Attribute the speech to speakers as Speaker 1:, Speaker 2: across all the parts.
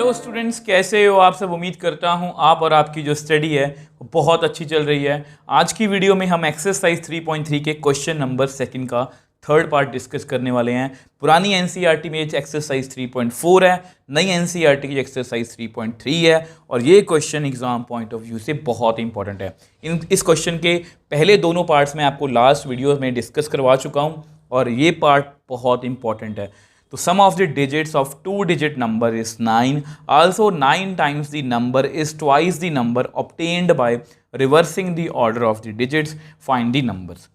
Speaker 1: Hello students, कैसे हो आप सब। उम्मीद करता हूं आप और आपकी जो स्टडी है वो बहुत अच्छी चल रही है। आज की वीडियो में हम एक्सरसाइज 3.3 के क्वेश्चन नंबर सेकंड का थर्ड पार्ट डिस्कस करने वाले हैं। पुरानी एनसीईआरटी में एक्सरसाइज 3.4 है, नई एनसीईआरटी की एक्सरसाइज 3.3 है और ये question exam point of view से बहुत इंपॉर्टेंट है। इस क्वेश्चन के पहले दोनों पार्ट्स में आपको लास्ट वीडियो में डिस्कस करवा चुका हूँ और ये पार्ट बहुत इंपॉर्टेंट है। तो sum of the digits of two digit number is 9. Also 9 times the number is twice the number obtained by reversing the order of the digits. Find the numbers.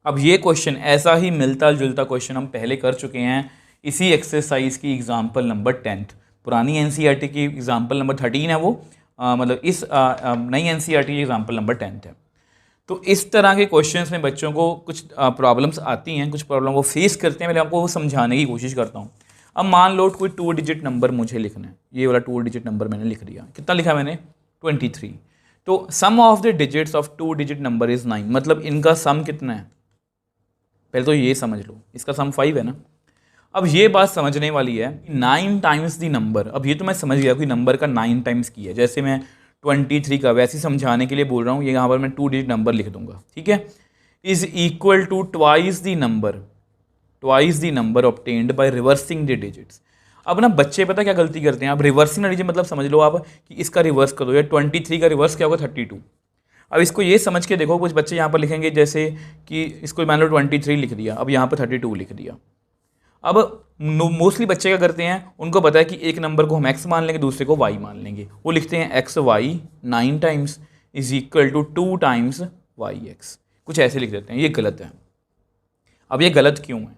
Speaker 1: अब ये क्वेश्चन ऐसा ही मिलता जुलता question हम पहले कर चुके हैं इसी एक्सरसाइज की एग्जाम्पल नंबर 10th। पुरानी एनसीईआरटी की एग्जाम्पल नंबर 13 है वो, मतलब इस नई एनसीईआरटी की एग्जाम्पल नंबर 10th है। तो इस तरह के क्वेश्चंस में बच्चों को कुछ प्रॉब्लम्स आती हैं, कुछ प्रॉब्लम वो फेस करते हैं। मैं आपको वो समझाने की कोशिश करता हूँ। अब मान लो कोई 2 डिजिट नंबर मुझे लिखना है, ये वाला 2 डिजिट नंबर मैंने लिख दिया। कितना लिखा मैंने? 23। तो sum of the digits of 2 digit number is 9, मतलब इनका सम कितना है? पहले तो ये समझ लो, इसका सम 5 है ना। अब ये बात समझने वाली है, 9 टाइम्स द नंबर। अब ये तो मैं समझ गया कि नंबर का 9 टाइम्स की है, जैसे मैं 23 का वैसे समझाने के लिए बोल रहा हूँ। ये यहाँ पर मैं 2 डिजिट नंबर लिख दूंगा, ठीक है। Is equal to twice the number obtained by reversing the digits. अब ना बच्चे पता क्या गलती करते हैं, आप रिवर्सिंग ना लीजिए, मतलब समझ लो आप कि इसका रिवर्स कर दो। या 23 का रिवर्स क्या होगा? 32। अब इसको ये समझ के देखो, कुछ बच्चे यहाँ पर लिखेंगे जैसे कि इसको मान लो 23 लिख दिया, अब यहाँ पर 32 लिख दिया। अब मोस्टली बच्चे क्या करते हैं, उनको पता है कि एक नंबर को हम x मान लेंगे, दूसरे को y मान लेंगे। वो लिखते हैं x y 9 times is equal to 2 times y x, कुछ ऐसे लिख देते हैं। ये गलत है। अब ये गलत क्यों है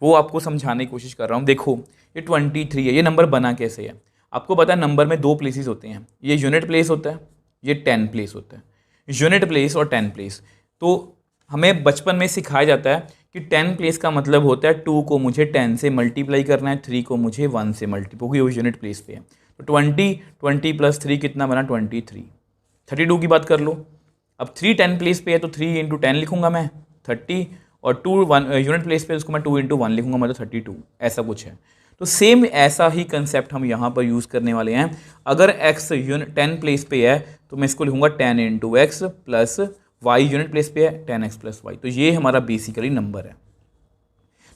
Speaker 1: वो आपको समझाने की कोशिश कर रहा हूँ। देखो ये 23 है, ये नंबर बना कैसे है? आपको पता है नंबर में 2 प्लेसेस होते हैं, ये यूनिट प्लेस होता है, ये 10 प्लेस होता है। यूनिट प्लेस और 10 प्लेस, तो हमें बचपन में सिखाया जाता है कि 10 प्लेस का मतलब होता है 2 को मुझे 10 से मल्टीप्लाई करना है, 3 को मुझे 1 से मल्टीप्लाई, क्योंकि वो यूनिट प्लेस पे है। तो 20 प्लस 3 कितना बना? 23। 32 की बात कर लो। अब 3 10 प्लेस पे है तो 3 इंटू 10 लिखूंगा मैं 30, और 2 1 यूनिट प्लेस पे उसको मैं 2 इंटू 1 लिखूंगा, मतलब 32। ऐसा कुछ है। तो सेम ऐसा ही कंसेप्ट हम यहाँ पर यूज़ करने वाले हैं। अगर x यूनिट 10 प्लेस पे है तो मैं इसको लिखूंगा 10 into x plus y unit place पे है 10x प्लस वाई। तो ये हमारा बेसिकली नंबर है।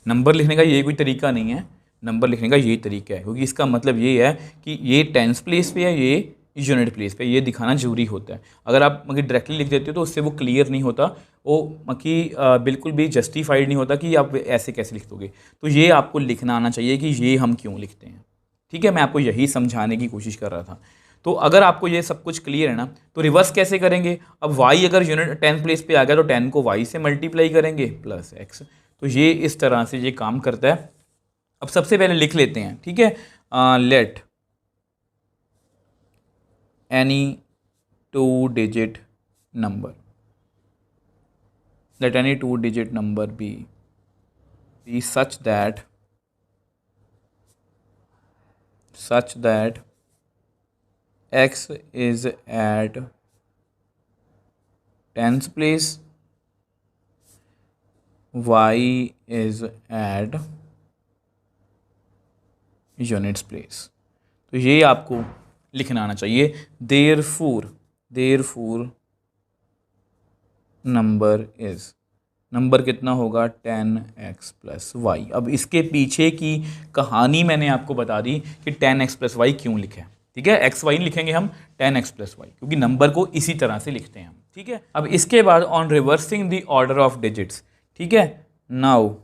Speaker 1: नंबर लिखने का ये कोई तरीका नहीं है, नंबर लिखने का ये तरीका है, क्योंकि इसका मतलब ये है कि ये 10 प्लेस पे है, ये यूनिट प्लेस पे, ये दिखाना जरूरी होता है। अगर आप डायरेक्टली लिख देते हो तो उससे वो क्लियर नहीं होता, वो कि बिल्कुल भी जस्टिफाइड नहीं होता कि आप ऐसे कैसे लिख दोगे। तो ये आपको लिखना आना चाहिए कि ये हम क्यों लिखते हैं, ठीक है। मैं आपको यही समझाने की कोशिश कर रहा था। तो अगर आपको ये सब कुछ क्लियर है ना, तो रिवर्स कैसे करेंगे? अब y अगर यूनिट 10 प्लेस पे आ गया तो 10 को y से मल्टीप्लाई करेंगे प्लस x। तो ये इस तरह से ये काम करता है। अब सबसे पहले लिख लेते हैं, ठीक है। Let any 2 digit number, let any 2 digit number be such that x is at 10th place, y is at units place। तो ये आपको लिखना आना चाहिए। therefore नंबर कितना होगा? 10x plus Y. अब इसके पीछे की कहानी मैंने आपको बता दी कि 10x प्लस वाई क्यों लिखे, ठीक है। एक्स वाई लिखेंगे हम, 10x प्लस वाई, क्योंकि नंबर को इसी तरह से लिखते हैं हम, ठीक है। अब इसके बाद on reversing the order of digits, ठीक है। Now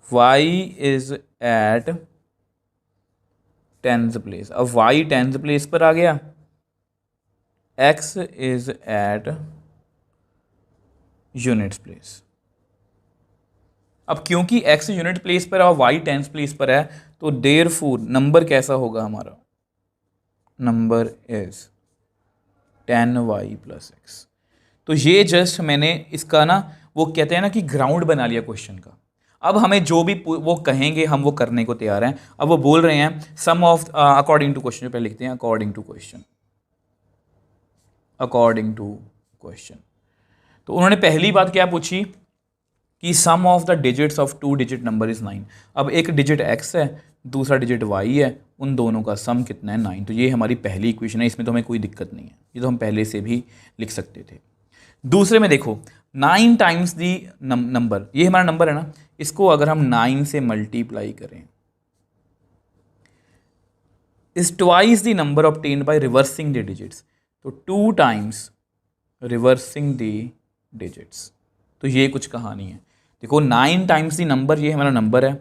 Speaker 1: y is at 10th place. अब y 10th प्लेस पर आ गया, x is at units place. अब क्योंकि x यूनिट प्लेस पर है और y 10th प्लेस पर है, तो देयरफॉर नंबर कैसा होगा हमारा? Number is 10y plus x. तो ये जस्ट मैंने इसका ना, वो कहते हैं ना कि ग्राउंड बना लिया क्वेश्चन का। अब हमें जो भी वो कहेंगे हम वो करने को तैयार हैं। अब वो बोल रहे हैं सम ऑफ अकॉर्डिंग टू क्वेश्चन, पहले लिखते हैं अकॉर्डिंग टू क्वेश्चन। तो उन्होंने पहली बात क्या पूछी कि sum of the digits of 2 digit number is 9। अब एक डिजिट x है, दूसरा डिजिट y है, उन दोनों का सम कितना है 9। तो ये हमारी पहली इक्वेशन है, इसमें तो हमें कोई दिक्कत नहीं है, ये तो हम पहले से भी लिख सकते थे। दूसरे में देखो 9 टाइम्स दी नंबर, ये हमारा नंबर है ना, इसको अगर हम 9 से मल्टीप्लाई करें is twice the number obtained by reversing the digits, तो 2 टाइम्स रिवर्सिंग द डिजिट्स। तो ये कुछ कहानी है। देखो 9 टाइम्स द नंबर, ये हमारा नंबर है,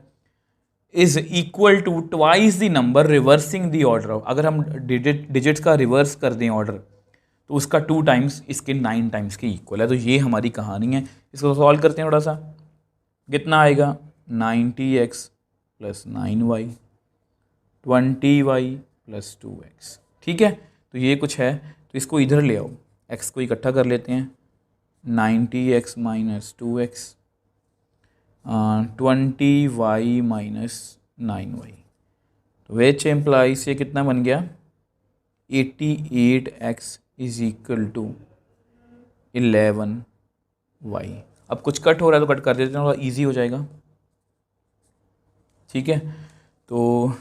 Speaker 1: is equal to twice the number reversing the order of, अगर हम डिजिट्स का रिवर्स कर दें ऑर्डर तो उसका 2 टाइम्स इसके 9 टाइम्स के इक्वल है। तो ये हमारी कहानी है। इसको सॉल्व करते हैं थोड़ा सा, कितना आएगा 90x plus 9y 20y plus 2x। ठीक है, तो ये कुछ है, तो इसको इधर ले आओ, x को इकट्ठा कर लेते हैं, 90x minus 2x 20y minus 9y, तो विच एम्प्लाइज ये कितना बन गया 88x is equal to 11y। अब कुछ कट हो रहा है तो कट कर देते हैं, थोड़ा ईजी हो जाएगा। ठीक है, तो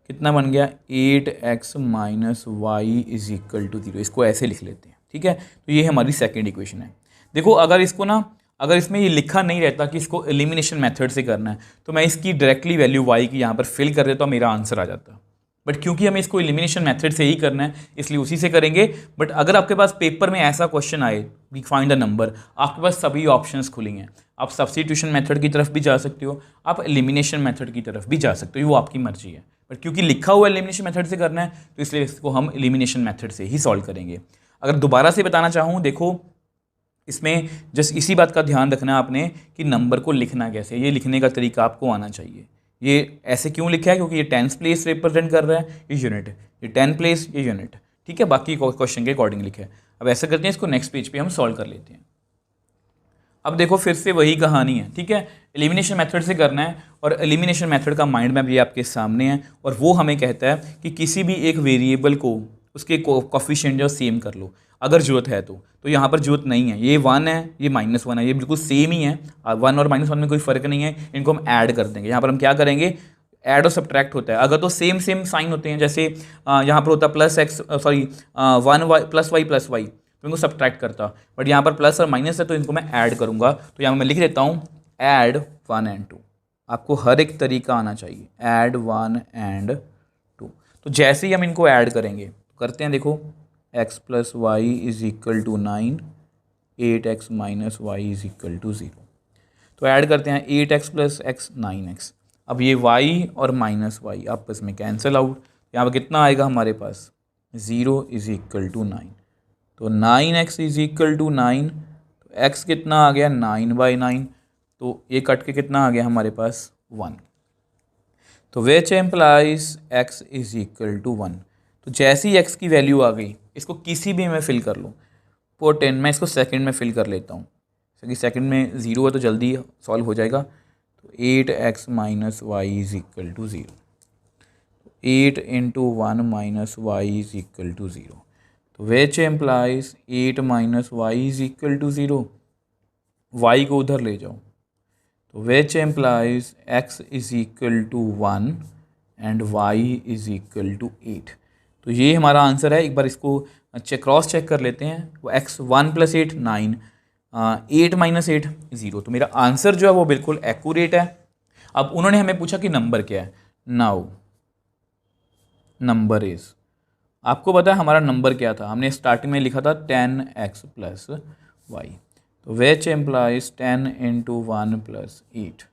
Speaker 1: कितना बन गया 8x minus y is equal to 0, इसको ऐसे लिख लेते हैं। ठीक है, तो ये हमारी सेकेंड इक्वेशन है। देखो अगर इसको ना, अगर इसमें ये लिखा नहीं रहता कि इसको एलिमिनेशन मेथड से करना है, तो मैं इसकी डायरेक्टली वैल्यू y की यहाँ पर फिल कर देता हूँ, मेरा आंसर आ जाता। बट क्योंकि हमें इसको एलिमिनेशन मेथड से ही करना है, इसलिए उसी से करेंगे। बट अगर आपके पास पेपर में ऐसा क्वेश्चन आए वी फाइंड द नंबर, आपके पास सभी ऑप्शंस खुलेंगे हैं। आप सब्स्टिट्यूशन मेथड की तरफ भी जा सकते हो, आप एलिमिनेशन मेथड की तरफ भी जा सकते हो, वो आपकी मर्जी है। बट क्योंकि लिखा हुआ एलिमिनेशन मेथड से करना है, तो इसलिए इसको हम एलिमिनेशन मेथड से ही सॉल्व करेंगे। अगर दोबारा से बताना चाहूँ, देखो इसमें जस्ट इसी बात का ध्यान रखना है आपने कि नंबर को लिखना कैसे, ये लिखने का तरीका आपको आना चाहिए। ये ऐसे क्यों लिखा है, क्योंकि ये टेंस प्लेस रिप्रेजेंट कर रहा है, ये यूनिट, ये 10 प्लेस, ये यूनिट। ठीक है, बाकी क्वेश्चन के अकॉर्डिंग लिखा है। अब ऐसा करते हैं, इसको नेक्स्ट पेज पे हम सॉल्व कर लेते हैं। अब देखो फिर से वही कहानी है। ठीक है, एलिमिनेशन मेथड से करना है, और एलिमिनेशन मेथड का माइंड मैप ये आपके सामने है, और वो हमें कहता है कि किसी भी एक वेरिएबल को उसके कोफिशिएंट जो सेम कर लो अगर जरूरत है तो यहाँ पर जरूरत नहीं है, ये 1 है, ये -1 है, ये बिल्कुल सेम ही है, 1 और -1 में कोई फ़र्क नहीं है, इनको हम ऐड कर देंगे। यहाँ पर हम क्या करेंगे, ऐड और सब्ट्रैक्ट होता है। अगर तो सेम साइन होते हैं, जैसे यहाँ पर होता plus x, sorry 1y plus y तो इनको सब्ट्रैक्ट करता, बट यहाँ पर प्लस और माइनस है तो इनको मैं ऐड करूँगा। तो यहाँ मैं लिख देता हूँ ऐड 1 and 2। आपको हर एक तरीका आना चाहिए, ऐड 1 and 2। तो जैसे ही हम इनको ऐड करेंगे, करते हैं, देखो x plus y is equal to 9, 8x minus y is equal to 0। तो ऐड करते हैं 8x प्लस x 9x। अब ये y और माइनस वाई आपस में कैंसिल आउट, यहाँ पर कितना आएगा हमारे पास 0 इज इक्वल टू 9। तो 9x इज इक्वल टू 9, तो x कितना आ गया 9/9, तो ये कट के कितना आ गया हमारे पास 1। तो which implies x is equal to 1। तो जैसी x की वैल्यू आ गई, इसको किसी भी में फिल कर लो, पोर 10, मैं इसको सेकंड में फिल कर लेता हूँ क्योंकि सेकंड में 0 है तो जल्दी सॉल्व हो जाएगा। तो 8x minus y is equal to 0, 8 into 1 minus y is equal to 0। तो which implies 8 minus y is equal to 0, y को उधर ले जाओ, तो which implies x is equal to 1 and y is equal to 8। तो ये हमारा answer है। एक बार इसको क्रॉस चेक कर लेते हैं। वो x 1 + 8 9, 8 - 8 0। तो मेरा आंसर जो है वो बिल्कुल एक्यूरेट है। अब उन्होंने हमें पूछा कि नंबर क्या है। नाउ नंबर इज, आपको पता है हमारा नंबर क्या था, हमने स्टार्टिंग में लिखा था 10x प्लस वाई। तो विच एम्प्लाइज 10 इंटू 1 + 8,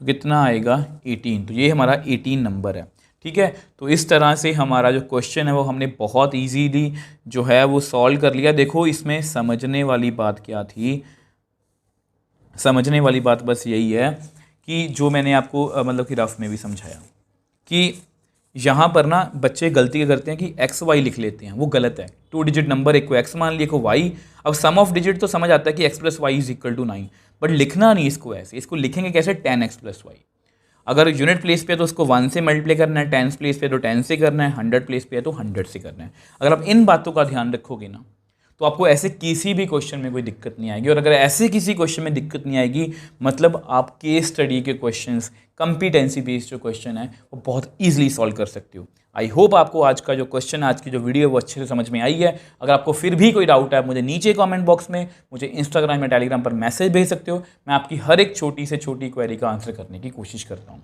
Speaker 1: तो कितना आएगा 18। तो ये हमारा 18 नंबर है। ठीक है, तो इस तरह से हमारा जो क्वेश्चन है वो हमने बहुत इजीली जो है वो सॉल्व कर लिया। देखो इसमें समझने वाली बात क्या थी, समझने वाली बात बस यही है कि जो मैंने आपको मतलब कि रफ में भी समझाया कि यहाँ पर ना बच्चे गलती क्या करते हैं कि एक्स वाई लिख लेते हैं, वो गलत है। 2 डिजिट नंबर, एक को एक्स मान लिया, एक को वाई। अब सम ऑफ डिजिट तो समझ आता है कि x plus y is equal to 9, but लिखना नहीं इसको ऐसे, इसको लिखेंगे कैसे 10x प्लस वाई। अगर यूनिट प्लेस पे है तो उसको 1 से मल्टीप्लाई करना है, 10 प्लेस पे तो 10 से करना है, 100 प्लेस पे है तो 100 से करना है। अगर आप इन बातों का ध्यान रखोगे ना तो आपको ऐसे किसी भी क्वेश्चन में कोई दिक्कत नहीं आएगी। और अगर ऐसे किसी क्वेश्चन में दिक्कत नहीं आएगी, मतलब आप केस स्टडी के क्वेश्चंस, कंपिटेंसी बेस्ड जो क्वेश्चन है वो बहुत ईजिली सॉल्व कर सकते हो। आई होप आपको आज का जो क्वेश्चन, आज की जो वीडियो है वो अच्छे से समझ में आई है। अगर आपको फिर भी कोई डाउट है, मुझे नीचे कमेंट बॉक्स में, मुझे इंस्टाग्राम या टेलीग्राम पर मैसेज भेज सकते हो। मैं आपकी हर एक छोटी से छोटी क्वेरी का आंसर करने की कोशिश करता हूँ।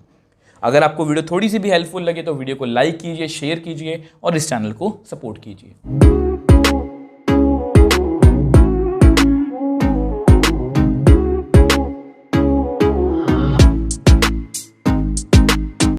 Speaker 1: अगर आपको वीडियो थोड़ी सी भी हेल्पफुल लगे तो वीडियो को लाइक कीजिए, शेयर कीजिए और इस चैनल को सपोर्ट कीजिए।